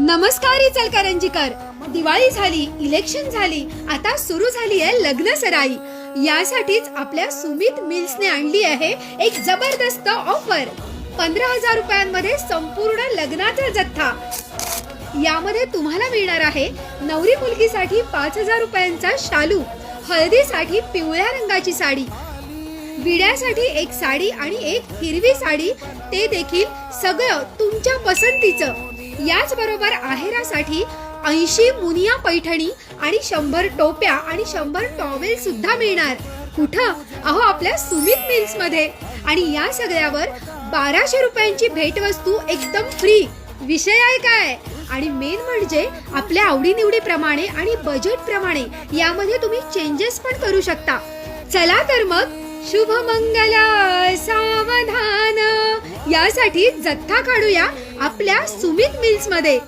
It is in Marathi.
नमस्कार इचलकरंजीकर. दिवाळी झाली, इलेक्शन झाली, आता सुरू झाली आहे लग्न सराई. यासाठीच आपल्या सुमित मिल्सने आणली आहे एक जबरदस्त ऑफर. 15,000 रुपयांमध्ये संपूर्ण लग्नाचा जथ्था. यामध्ये तुम्हाला मिळणार आहे नवरी मुलगीसाठी 5,000 रुपयांचा शालू, हळदीसाठी पिवळ्या रंगाची साडी, विड्यासाठी एक साडी आणि एक हिरवी साडी, ते देखील सगळं तुमच्या पसंतीचं. याच बरोबर आहेरासाठी 80 मुनिया पैठणी आणि 100 टोप्या आणि 100 टॉवेल सुद्धा मिळणार. कुठं? अहो, आपल्या सुमित मिल्स मध्ये. आणि या सगळ्यावर 1200 रुपयांची भेटवस्तू एकदम फ्री. विषय आहे काय? आणि मेन म्हणजे आपल्या आवडीनिवडीप्रमाणे आणि बजेट प्रमाणे यामध्ये तुम्ही चेंजेस पण करू शकता. चला तर मग, शुभ मंगल सावधान. यासाठी जथ्था काढूया आपल्या सुमित मिल्स मध्ये.